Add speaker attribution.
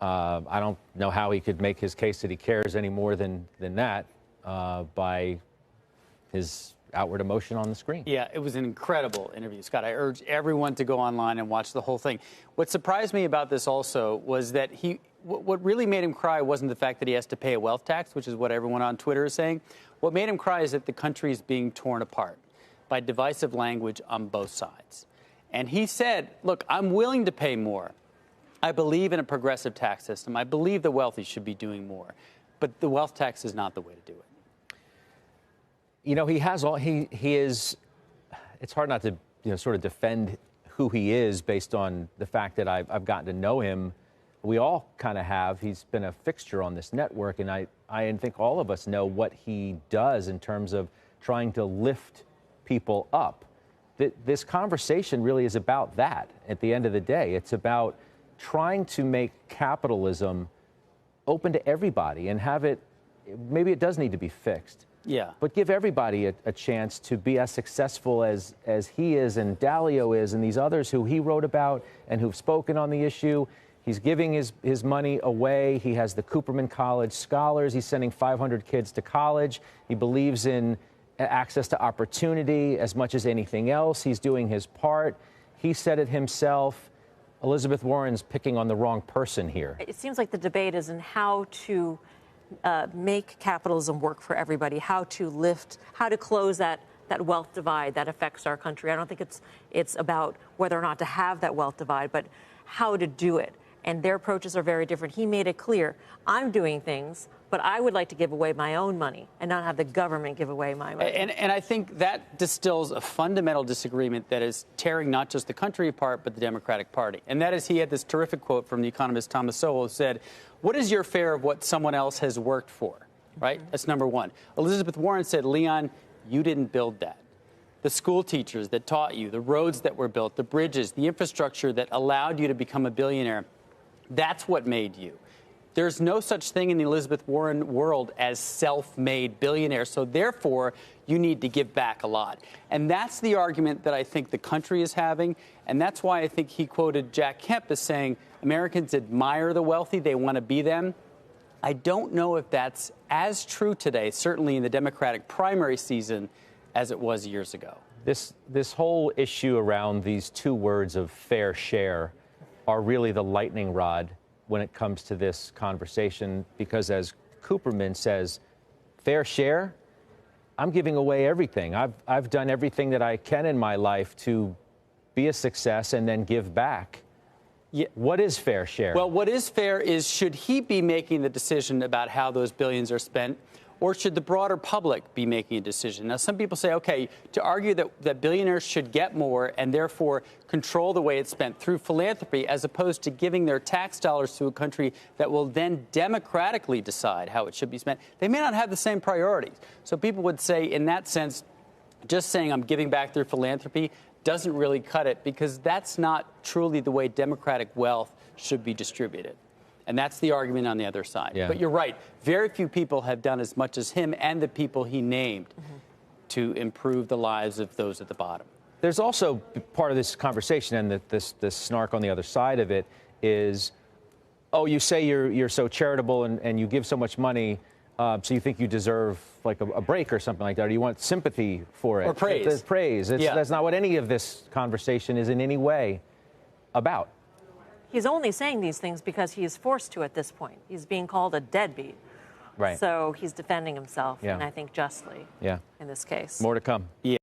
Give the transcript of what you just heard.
Speaker 1: I don't know how he could make his case that he cares any more than that by his outward emotion on the screen.
Speaker 2: Yeah, it was an incredible interview, Scott. I urge everyone to go online and watch the whole thing. What surprised me about this also was that what really made him cry wasn't the fact that he has to pay a wealth tax, which is what everyone on Twitter is saying. What made him cry is that the country is being torn apart by divisive language on both sides. And he said, look, I'm willing to pay more. I believe in a progressive tax system. I believe the wealthy should be doing more. But the wealth tax is not the way to do it.
Speaker 1: You know, he is, it's hard not to, sort of defend who he is based on the fact that I've gotten to know him. We all kind of have. He's been a fixture on this network, and I think all of us know what he does in terms of trying to lift people up. This conversation really is about that at the end of the day. It's about trying to make capitalism open to everybody and have it, maybe it does need to be fixed.
Speaker 2: Yeah.
Speaker 1: But give everybody a chance to be as successful as he is and Dalio is and these others who he wrote about and who've spoken on the issue. He's giving his money away. He has the Cooperman College Scholars. He's sending 500 kids to college. He believes in access to opportunity as much as anything else. He's doing his part. He said it himself. Elizabeth Warren's picking on the wrong person here.
Speaker 3: It seems like the debate is in how to make capitalism work for everybody, how to close that wealth divide that affects our country. I don't think it's about whether or not to have that wealth divide, but how to do it. And their approaches are very different. He made it clear, I'm doing things, but I would like to give away my own money and not have the government give away my money.
Speaker 2: And I think that distills a fundamental disagreement that is tearing not just the country apart, but the Democratic Party. And that is, he had this terrific quote from the economist Thomas Sowell, who said, what is your fare of what someone else has worked for? Right? Mm-hmm. That's number one. Elizabeth Warren said, Leon, you didn't build that. The school teachers that taught you, the roads that were built, the bridges, the infrastructure that allowed you to become a billionaire, that's what made you. There's no such thing in the Elizabeth Warren world as self-made billionaires. So therefore, you need to give back a lot. And that's the argument that I think the country is having. And that's why I think he quoted Jack Kemp as saying, Americans admire the wealthy. They want to be them. I don't know if that's as true today, certainly in the Democratic primary season, as it was years ago.
Speaker 1: This whole issue around these two words of fair share are really the lightning rod when it comes to this conversation, because as Cooperman says, fair share, I'm giving away everything. I've done everything that I can in my life to be a success and then give back. Yeah. What is fair share?
Speaker 2: Well, what is fair is, should he be making the decision about how those billions are spent, or should the broader public be making a decision? Now, some people say, okay, to argue that billionaires should get more and therefore control the way it's spent through philanthropy, as opposed to giving their tax dollars to a country that will then democratically decide how it should be spent, they may not have the same priorities. So people would say, in that sense, just saying I'm giving back through philanthropy doesn't really cut it, because that's not truly the way democratic wealth should be distributed. And that's the argument on the other side. Yeah. But you're right. Very few people have done as much as him and the people he named to improve the lives of those at the bottom.
Speaker 1: There's also part of this conversation, and this snark on the other side of it is, oh, you say you're so charitable and you give so much money, so you think you deserve like a break or something like that, or you want sympathy for it.
Speaker 2: Or praise.
Speaker 1: Praise. That's not what any of this conversation is in any way about.
Speaker 3: He's only saying these things because he is forced to at this point. He's being called a deadbeat.
Speaker 1: Right.
Speaker 3: So he's defending himself, and I think justly in this case.
Speaker 1: More to come.
Speaker 2: Yeah.